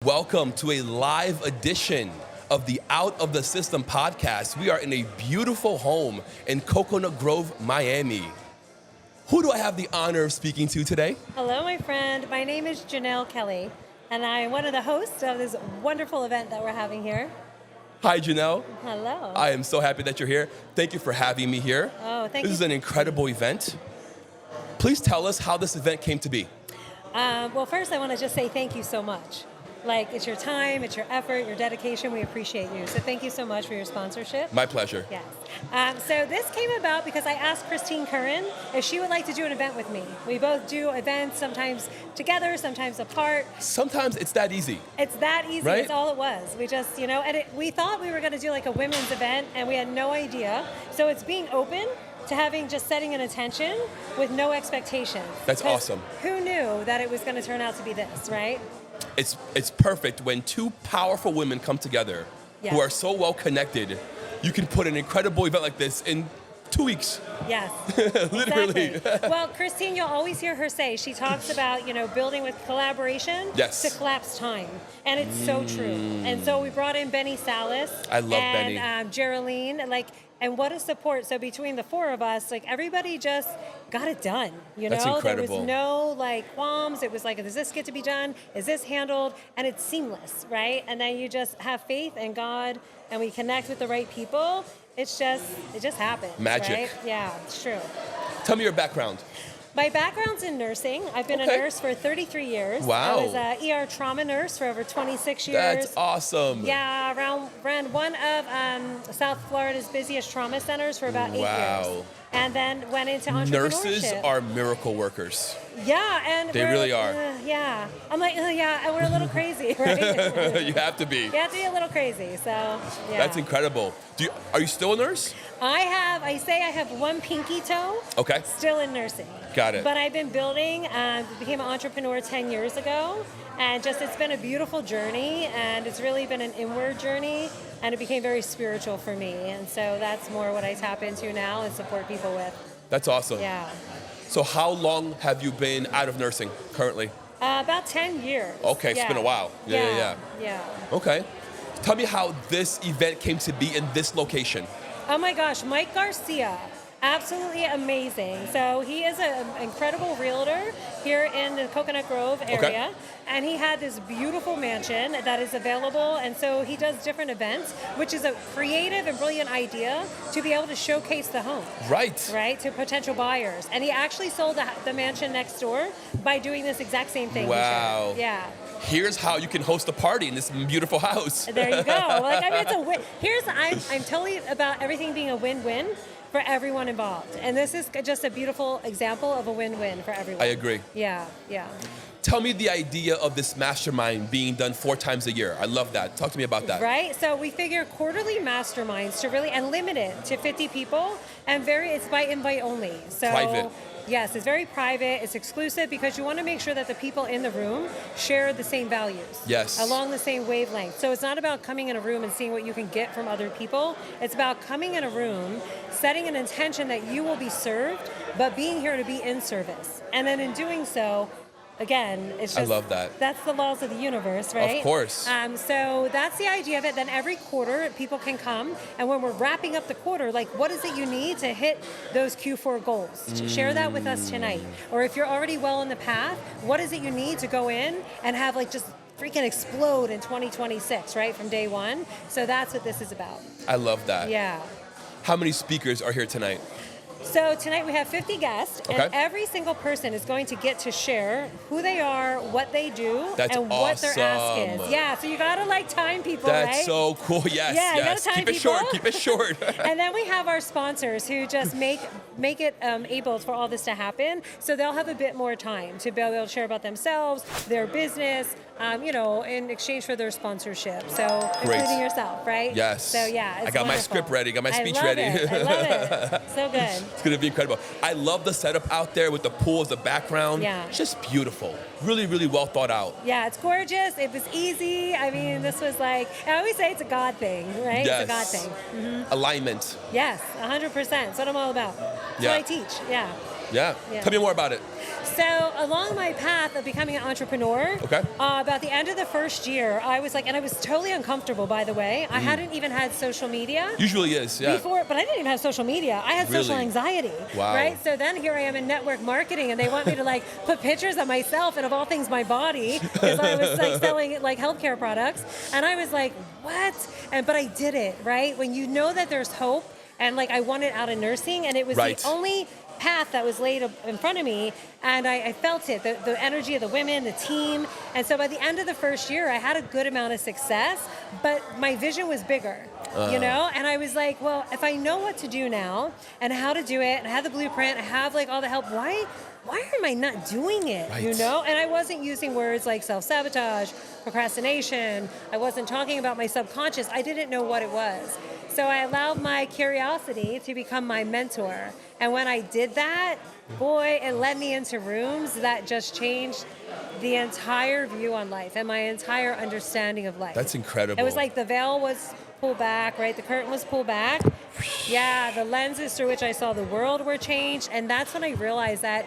Welcome to a live edition of the Out of the System podcast. We are in a beautiful home in Coconut Grove, Miami. Who do I have the honor of speaking to today? Hello, my friend. My name is Jenell Kelly, and I'm one of the hosts of this wonderful event that we're having here. Hi, Jenell. Hello. I am so happy that you're here. Thank you for having me here. Oh, thank you. This is an incredible event. Please tell us how this event came to be. Well, first, I want to just say thank you so much. Like, it's your time, it's your effort, your dedication. We appreciate you. So thank you so much for your sponsorship. My pleasure. Yes. So this came about because I asked Christine Curran if she would like to do an event with me. We both do events, sometimes together, sometimes apart. Sometimes it's that easy. It's that easy. Right? It's all it was. We just, and we thought we were going to do like a women's event, and we had no idea. So it's being open to having just setting an intention with no expectations. That's awesome. Who knew that it was going to turn out to be this, right? It's perfect when two powerful women come together who are so well connected. You can put an incredible event like this in 2 weeks. Yes. Literally. Exactly. Well, Christine, you'll always hear her say, she talks about, building with collaboration to collapse time. And it's so true. And so we brought in Benny Salas. I love Benny. And Geraldine, and what a support. So between the four of us, everybody just got it done. That's incredible. There was no qualms. It was does this get to be done? Is this handled? And it's seamless, right? And then you just have faith in God, and we connect with the right people. It just happens. Magic. Right? Yeah, it's true. Tell me your background. My background's in nursing. I've been a nurse for 33 years. Wow. I was an ER trauma nurse for over 26 years. That's awesome. Yeah, ran one of South Florida's busiest trauma centers for about 8 years. And then went into entrepreneurship. Nurses are miracle workers. Yeah, and they really are. Yeah, I'm and we're a little crazy, right? You have to be. You have to be a little crazy, so yeah. That's incredible. Are you still a nurse? I have one pinky toe. Okay. Still in nursing. Got it. But I've been building, became an entrepreneur 10 years ago, and it's been a beautiful journey, and it's really been an inward journey, and it became very spiritual for me, and so that's more what I tap into now and support people with. That's awesome. Yeah. So how long have you been out of nursing currently? About 10 years. Okay, it's been a while. Yeah. Okay. Tell me how this event came to be in this location. Oh my gosh, Mike Garcia. Absolutely amazing. So he is an incredible realtor here in the Coconut Grove area. And he had this beautiful mansion that is available. And so he does different events, which is a creative and brilliant idea to be able to showcase the home. Right, to potential buyers. And he actually sold the mansion next door by doing this exact same thing. Wow. Yeah. Here's how you can host a party in this beautiful house. There you go. It's a win. I'm totally about everything being a win-win for everyone involved. And this is just a beautiful example of a win-win for everyone. I agree. Yeah. Tell me the idea of this mastermind being done 4 times a year. I love that. Talk to me about that. Right. So we figure quarterly masterminds and limit it to 50 people, and it's by invite only. So private. Yes, it's very private. It's exclusive because you want to make sure that the people in the room share the same values. Yes. Along the same wavelength. So it's not about coming in a room and seeing what you can get from other people. It's about coming in a room, setting an intention that you will be served, but being here to be in service. And then in doing so, again, it's just... I love that. That's the laws of the universe, right? Of course. So that's the idea of it. Then every quarter, people can come, and when we're wrapping up the quarter, what is it you need to hit those Q4 goals? Share that with us tonight. Or if you're already well in the path, what is it you need to go in and have just freaking explode in 2026, right, from day one? So that's what this is about. I love that. Yeah. How many speakers are here tonight? So tonight we have 50 guests, and every single person is going to get to share who they are, what they do, and what their ask is. Yeah, so you gotta time people, right? That's so cool. Yes, yeah, you gotta time keep it people. short. Keep it short. And then we have our sponsors who just make it able for all this to happen. So they'll have a bit more time to be able to share about themselves, their business, in exchange for their sponsorship. So Great. including yourself, right? Yes. So yeah, it's I got my wonderful. script ready, got my speech I love ready. It. I love it. So good. It's gonna be incredible. I love the setup out there with the pool as the background. Yeah. It's just beautiful. Really, really well thought out. Yeah, it's gorgeous. It was easy. I mean, this was like, I always say it's a God thing, right? Yes. It's a God thing. Mm-hmm. Alignment. Yes, 100%. That's what I'm all about. That's what I teach. Yeah. Yeah. Tell me more about it. So along my path of becoming an entrepreneur, about the end of the first year, I was like, and I was totally uncomfortable, by the way. I hadn't even had social media. Usually is, yeah. Before, but I didn't even have social media. I had social anxiety. Wow. Right? So then here I am in network marketing, and they want me to like put pictures of myself and of all things my body, because I was like selling like healthcare products. And I was like, what? But I did it, right? When you know that there's hope, and like I wanted out of nursing, and it was the only path that was laid in front of me, and I felt it, the energy of the women, the team. And so by the end of the first year, I had a good amount of success, but my vision was bigger, and I was like, well, if I know what to do now and how to do it, and I have the blueprint, I have like all the help, why am I not doing it, And I wasn't using words like self-sabotage, procrastination. I wasn't talking about my subconscious. I didn't know what it was. So I allowed my curiosity to become my mentor. And when I did that, boy, it led me into rooms that just changed the entire view on life and my entire understanding of life. That's incredible. It was like the veil was pulled back, right? The curtain was pulled back. Yeah, the lenses through which I saw the world were changed. And that's when I realized that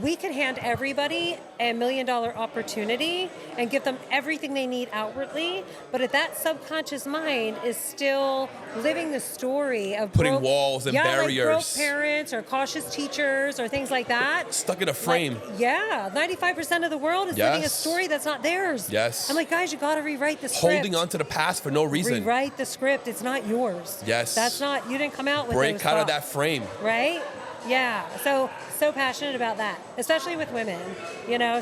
we could hand everybody a $1 million opportunity and give them everything they need outwardly, but if that subconscious mind is still living the story of putting walls and barriers, like broke parents or cautious teachers or things like that, stuck in a frame. 95% of the world is living a story that's not theirs. Yes. I'm like, guys, you got to rewrite the script. Holding on to the past for no reason. Rewrite the script. It's not yours. Yes. That's not. You didn't come out with break those out thoughts, of that frame. right? Yeah, so passionate about that, especially with women,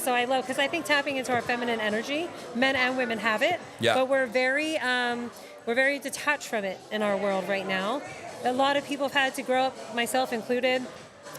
so I love, because I think tapping into our feminine energy, men and women have it, but we're very detached from it in our world right now. A lot of people have had to grow up, myself included,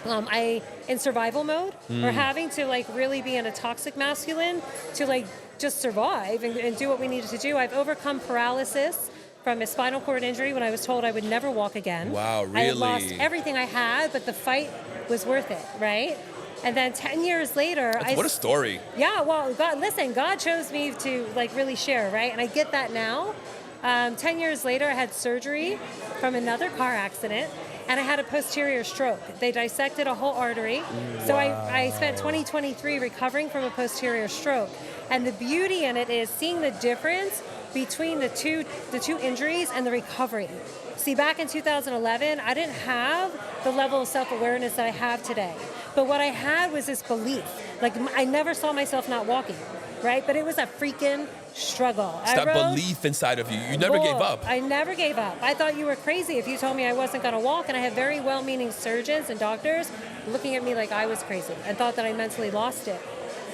in survival mode, or having to like really be in a toxic masculine to like just survive and do what we needed to do. I've overcome paralysis from a spinal cord injury when I was told I would never walk again. Wow, really? I had lost everything I had, but the fight was worth it, right? And then 10 years later, what a story. Yeah, well, God chose me to like really share, right? And I get that now. 10 years later, I had surgery from another car accident, and I had a posterior stroke. They dissected a whole artery. Wow. So I spent 2023 recovering from a posterior stroke. And the beauty in it is seeing the difference between the two injuries and the recovery. See, back in 2011, I didn't have the level of self-awareness that I have today. But what I had was this belief. Like, I never saw myself not walking, right? But it was a freaking struggle. It's that belief inside of you. You never gave up. I never gave up. I thought you were crazy if you told me I wasn't going to walk. And I had very well-meaning surgeons and doctors looking at me like I was crazy and thought that I mentally lost it.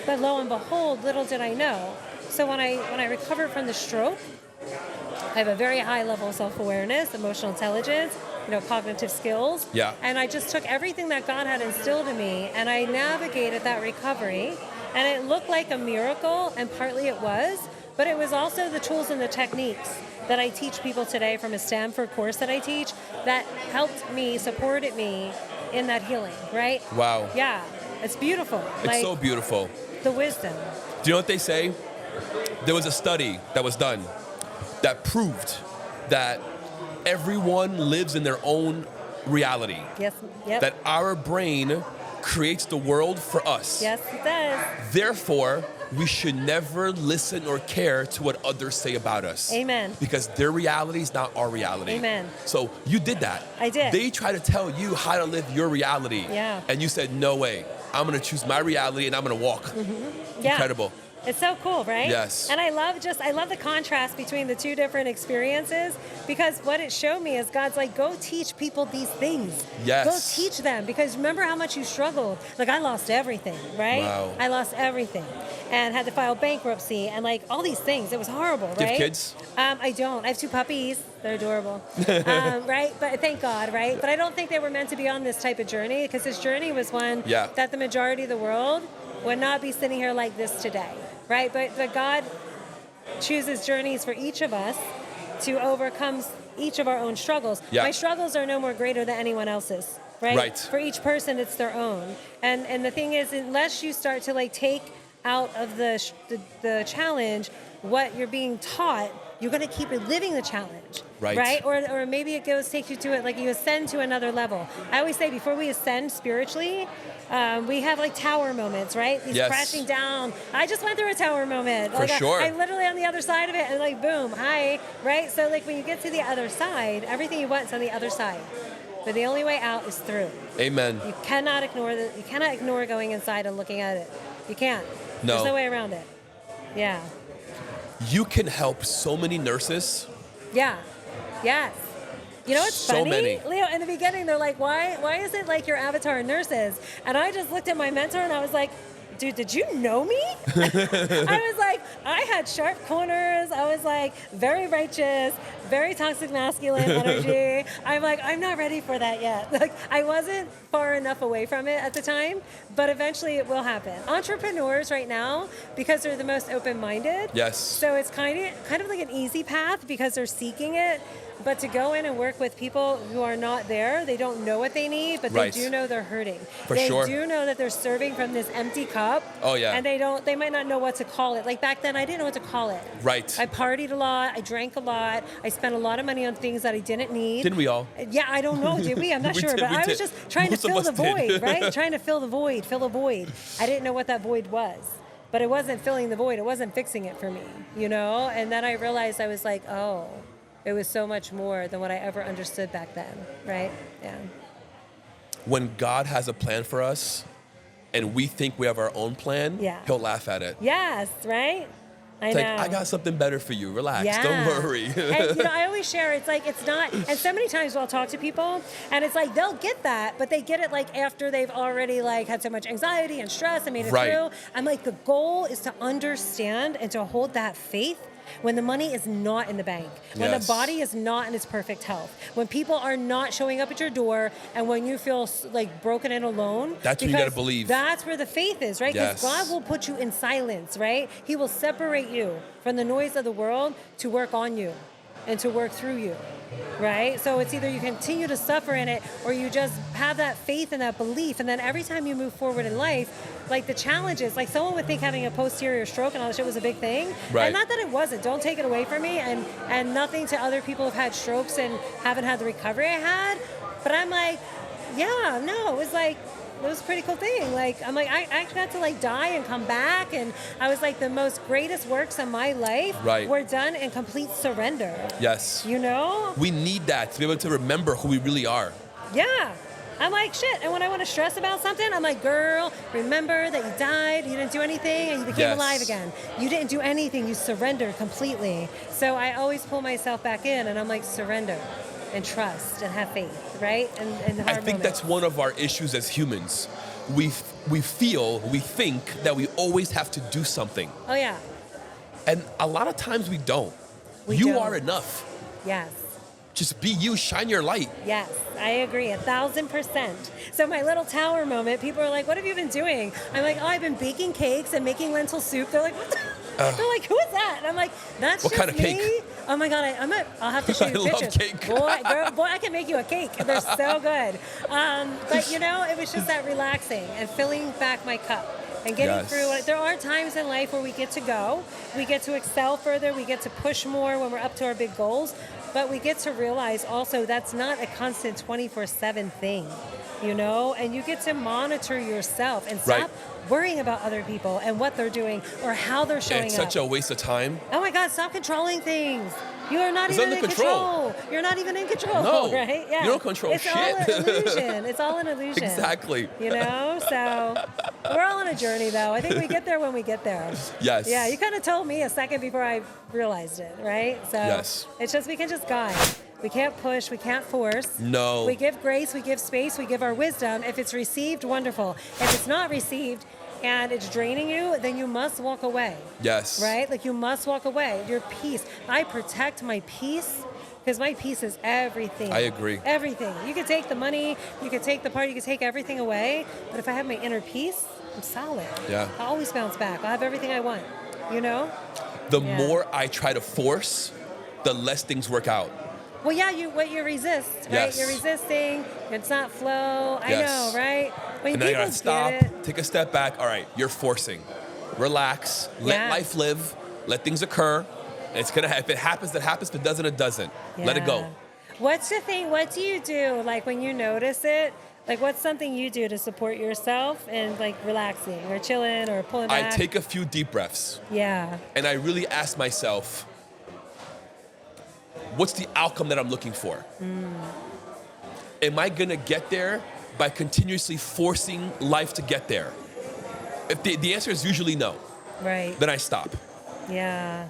But lo and behold, little did I know. So when I recovered from the stroke, I have a very high level of self-awareness, emotional intelligence, cognitive skills. Yeah. And I just took everything that God had instilled in me, and I navigated that recovery. And it looked like a miracle, and partly it was, but it was also the tools and the techniques that I teach people today from a Stanford course that I teach that helped me, supported me in that healing, right? Wow. Yeah. It's beautiful. It's so beautiful. The wisdom. Do you know what they say? There was a study that was done that proved that everyone lives in their own reality. Yes. Yep. That our brain creates the world for us. Yes, it does. Therefore, we should never listen or care to what others say about us. Amen. Because their reality is not our reality. Amen. So you did that. I did. They try to tell you how to live your reality. Yeah. And you said, no way. I'm going to choose my reality and I'm going to walk. Mm-hmm. Yeah. Incredible. It's so cool, right? Yes. And I love the contrast between the two different experiences, because what it showed me is God's like, go teach people these things. Yes. Go teach them, because remember how much you struggled. Like, I lost everything, right? Wow. I lost everything and had to file bankruptcy and like all these things. It was horrible, right? Do you have kids? I don't. I have 2 puppies. They're adorable. Right? But thank God, right? But I don't think they were meant to be on this type of journey, because this journey was one that the majority of the world would not be sitting here like this today. right? But God chooses journeys for each of us to overcome each of our own struggles. Yeah. My struggles are no more greater than anyone else's, right? Right. For each person, it's their own. And the thing is, unless you start to like take out of the challenge what you're being taught, you're going to keep reliving the challenge, right? Or maybe it takes you to it, like you ascend to another level. I always say before we ascend spiritually, we have like tower moments, right? These crashing down. I just went through a tower moment. For sure. I'm literally on the other side of it, and like boom, hi, right? So like when you get to the other side, everything you want is on the other side. But the only way out is through. Amen. You cannot ignore going inside and looking at it. You can't. No. There's no way around it. Yeah. You can help so many nurses. Yeah. Yes. You know what's So funny? many. Leo, in the beginning, they're like, why is it like your avatar nurses? And I just looked at my mentor and I was like, dude, did you know me? I was like, I had sharp corners. I was like, very righteous, very toxic masculine energy. I'm like, I'm not ready for that yet. Like, I wasn't far enough away from it at the time, but eventually it will happen. Entrepreneurs right now, because they're the most open-minded. Yes. So it's kind of like an easy path because they're seeking it. But to go in and work with people who are not there, they don't know what they need, but they do know they're hurting. For sure. They do know that they're serving from this empty cup. Oh, yeah. And they might not know what to call it. Like back then, I didn't know what to call it. Right. I partied a lot. I drank a lot. I spent a lot of money on things that I didn't need. Didn't we all? Yeah, I don't know. Did we? I'm not We sure. did, But we I was did. just trying Most to of fill us the void, did. right? Trying to fill a void. I didn't know what that void was. But it wasn't filling the void. It wasn't fixing it for me, you know? And then I realized I was like, oh, it was so much more than what I ever understood back then, right? Yeah. When God has a plan for us and we think we have our own plan, He'll laugh at it. Yes, right? I know. Like, I got something better for you. Relax. Don't worry. And, you know, I always share, it's like, it's not, and so many times I'll talk to people, and it's like, they'll get that, but they get it, like, after they've already, like, had so much anxiety and stress and made it through. I'm like, the goal is to understand and to hold that faith when the money is not in the bank, when the body is not in its perfect health, when people are not showing up at your door, and when you feel like broken and alone. That's when you gotta believe. That's where the faith is, right? Because Yes. God will put you in silence, right? He will separate you from the noise of the world to work on you and to work through you, right? So it's either you continue to suffer in it or you just have that faith and that belief. And then every time you move forward in life, like the challenges, like someone would think having a posterior stroke and all that shit was a big thing. Right. And not that it wasn't. Don't take it away from me. And nothing to other people who've had strokes and haven't had the recovery I had. But I'm like, yeah, no, it was like, it was a pretty cool thing. Like, I'm like, I actually got to like die and come back. And I was like, the most greatest works of my life were done in complete surrender. Yes. You know? We need that to be able to remember who we really are. Yeah. I'm like, shit. And when I want to stress about something, I'm like, girl, remember that you died, you didn't do anything, and you became alive again. You didn't do anything. You surrendered completely. So I always pull myself back in, and I'm like, surrender and trust and have faith, right? And I think that's one of our issues as humans. We think that we always have to do something. Oh, yeah. And a lot of times we don't. You are enough. Yes. Just be you, shine your light. Yes, I agree, 1,000%. So my little tower moment, people are like, what have you been doing? I'm like, oh, I've been baking cakes and making lentil soup. They're like, what the? They're like, who is that? And I'm like, that's what just kind of me. cake? Oh my God, I'll have to show you I pictures. love cake. Boy, I can make you a cake. They're so good. But you know, it was just that relaxing and filling back my cup. And getting through it. There are times in life where we get to go, we get to excel further, we get to push more when we're up to our big goals, but we get to realize also that's not a constant 24/7 thing, you know? And you get to monitor yourself and stop worrying about other people and what they're doing or how they're showing up. It's such a waste of time. Oh my God, stop controlling things. You are not even in control. You're not even in control, no, right? Yeah. You don't control it's shit. It's all an illusion. It's all an illusion. Exactly. You know? So we're all on a journey, though. I think we get there when we get there. Yes. Yeah, you kind of told me a second before I realized it, right? So it's just, we can just guide. We can't push. We can't force. No. We give grace. We give space. We give our wisdom. If it's received, wonderful. If it's not received, and it's draining you, then you must walk away. Yes. Right? Like you must walk away. Your peace. I protect my peace because my peace is everything. I agree. Everything. You could take the money, you could take the party, you could take everything away, but if I have my inner peace, I'm solid. Yeah. I'll always bounce back. I'll have everything I want. you know? The Yeah. more I try to force, the less things work out. Well, yeah, you resist, right? Yes. You're resisting. It's not flow. I Yes. know, right? When And then I people gotta stop, get it, take a step back. All right, you're forcing. Relax, let Yeah. life live, let things occur. It's gonna, if it happens, it happens. If it doesn't, it doesn't. Let it go. yeah. What's the thing? What do you do? Like when you notice it, like what's something you do to support yourself and like relaxing or chilling or pulling I back? take a few deep breaths Yeah. and I really ask myself, what's the outcome that I'm looking for? Am I gonna get there by continuously forcing life to get there? If the answer is usually no, Right. then I stop Yeah.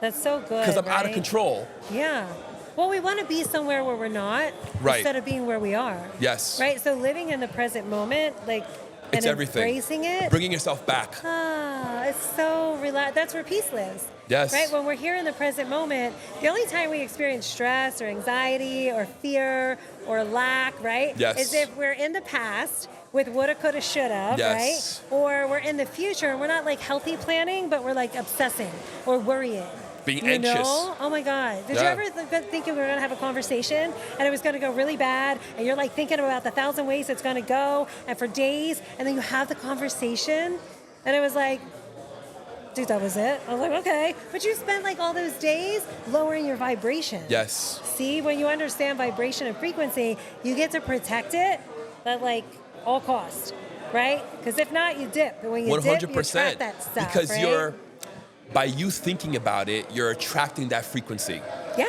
That's so good. because I'm out of right? control. Yeah. Well, we want to be somewhere where we're not Right. instead of being where we are. Yes. Right? So living in the present moment, like, It's and everything. embracing it. Bringing yourself back. It's so relaxed. That's where peace lives. Yes. Right? When we're here in the present moment, the only time we experience stress or anxiety or fear or lack, right? Yes. Is if we're in the past with woulda, coulda, shoulda, Yes. right? Or we're in the future and we're not like healthy planning, but we're like obsessing or worrying. Being You anxious. know? Oh my God. Did you Yeah. ever think we were going to have a conversation and it was going to go really bad and you're like thinking about the 1,000 ways it's going to go and for days and then you have the conversation and it was like, dude, that was it? I was like, okay. But you spent like all those days lowering your vibration. Yes. See, when you understand vibration and frequency, you get to protect it at like all cost, right? Because if not, you dip. And when you dip, you attract that stuff, Because right? by you thinking about it, you're attracting that frequency. Yeah.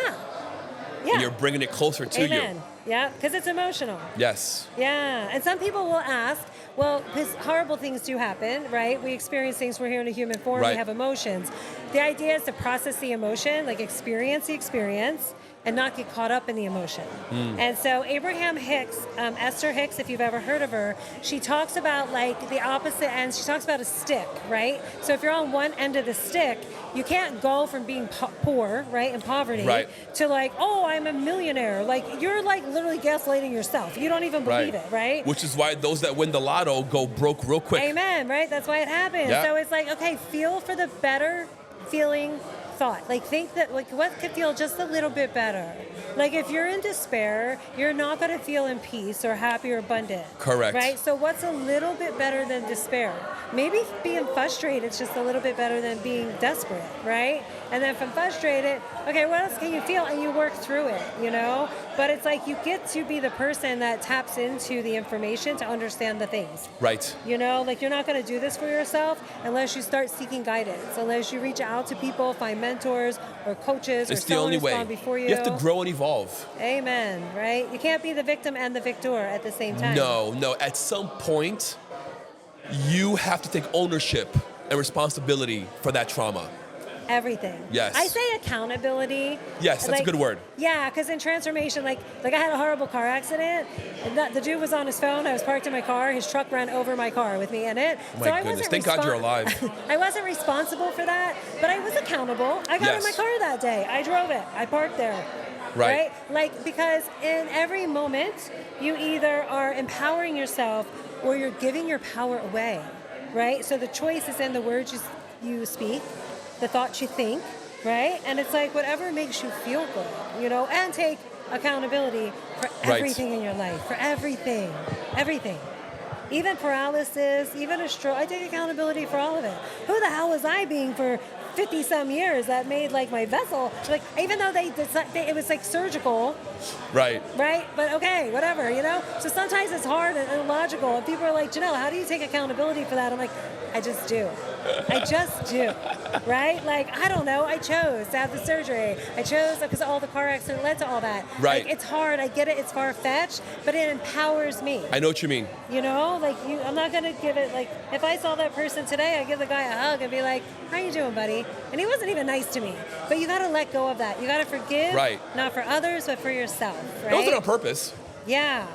Yeah. And you're bringing it closer to Amen. you. Yeah, because it's emotional. Yes. Yeah, and some people will ask, well, because horrible things do happen, right? We experience things, we're here in a human form, Right. we have emotions. The idea is to process the emotion, like experience the experience, and not get caught up in the emotion. And so Abraham Hicks, Esther Hicks, if you've ever heard of her, she talks about like the opposite ends. She talks about a stick, right? So if you're on one end of the stick, you can't go from being poor, right, in poverty, Right. to like, oh, I'm a millionaire. Like you're like literally gaslighting yourself. You don't even believe it, right? Which is why those that win the lotto go broke real quick. Amen, right? That's why it happens. Yeah. So it's like, okay, feel for the better feeling thought. Like think that like what could feel just a little bit better. Like if you're in despair, you're not going to feel in peace or happy or abundant. Correct. Right? So what's a little bit better than despair? Maybe being frustrated is just a little bit better than being desperate, right? And then from frustrated, okay, what else can you feel? And you work through it, you know? But it's like you get to be the person that taps into the information to understand the things. Right. You know, like you're not going to do this for yourself unless you start seeking guidance, unless you reach out to people, find mentors or coaches or It's the someone only who's way. gone before you. You have to grow and evolve. Amen, right? You can't be the victim and the victor at the same time. No. At some point, you have to take ownership and responsibility for that trauma. Everything. Yes. I say accountability. Yes, that's a good word. Yeah, because in transformation, like I had a horrible car accident. And the dude was on his phone. I was parked in my car. His truck ran over my car with me in it. Oh my goodness. Thank God you're alive. I wasn't responsible for that, but I was accountable. I got in my Yes. car that day. I drove it. I parked there. Right. Like, because in every moment, you either are empowering yourself or you're giving your power away, right? So the choice is in the words you speak, the thoughts you think, right? And it's like whatever makes you feel good, you know, and take accountability for Right. everything in your life, for everything. Even paralysis, even a stroke, I take accountability for all of it. Who the hell was I being for 50 some years that made like my vessel, like even though it was like surgical, Right. right? But okay, whatever, you know? So sometimes it's hard and illogical. And people are like, Jenell, how do you take accountability for that? I'm like, I just do. Right? Like, I don't know. I chose to have the surgery. I chose because all the car accident led to all that. Right. Like, it's hard. I get it. It's far-fetched, but it empowers me. I know what you mean. You know, like I'm not gonna give it like if I saw that person today, I'd give the guy a hug and be like, "How you doing, buddy?" And he wasn't even nice to me. But you gotta let go of that. You gotta forgive, Right. not for others, but for yourself. Right? It wasn't on purpose. Yeah.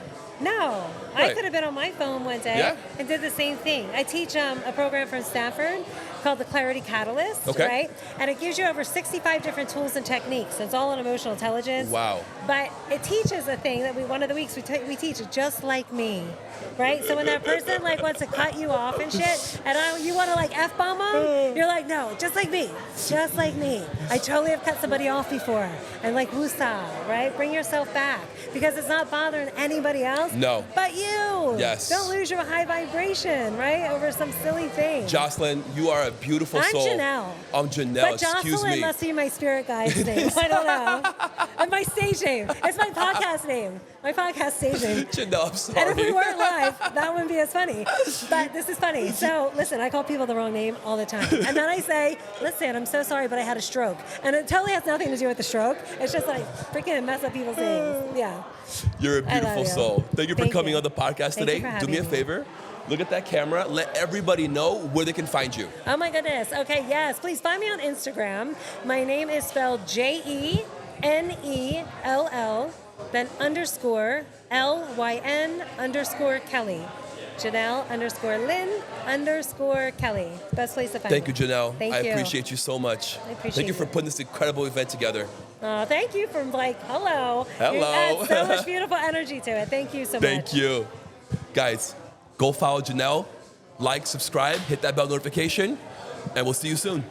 No. I Right. could have been on my phone one day Yeah. and did the same thing. I teach a program from Stanford called the Clarity Catalyst, Okay. right? And it gives you over 65 different tools and techniques. It's all on emotional intelligence. Wow. But it teaches a thing that one of the weeks we teach it just like me, right? So when that person like wants to cut you off and shit, and you want to like F-bomb them, you're like, no, just like me. Just like me. I totally have cut somebody off before. And like, woosah, right? Bring yourself back. Because it's not bothering anybody else. No. But you. Yes. Don't lose your high vibration, right? Over some silly thing. Jocelyn, you are a beautiful I'm soul. Jenell. I'm Jenell, But excuse Jocelyn me. must be my spirit guide's name. I don't know. And my stage name. It's my podcast name. My podcast stage name. Jenell, I'm sorry. And if we weren't live, that wouldn't be as funny. But this is funny. So listen, I call people the wrong name all the time. And then I say, listen, I'm so sorry, but I had a stroke. And it totally has nothing to do with the stroke. It's just like freaking mess up people's names. Yeah. You're a beautiful you. soul. Thank you for Thank coming you. on the podcast Thank today. you for Do me a having me. favor. Look at that camera. Let everybody know where they can find you. Oh my goodness. Okay, yes. Please find me on Instagram. My name is spelled Jenell, then underscore LYN_Kelly. Jenell_Lynn_Kelly. Best place to find Thank me. you, Jenell. Thank I you. appreciate you so much. I appreciate Thank you for it. putting this incredible event together. Thank you for like, hello. Hello. You add so much beautiful energy to it. Thank you so much. Thank you. Guys, go follow Jenell, like, subscribe, hit that bell notification, and we'll see you soon.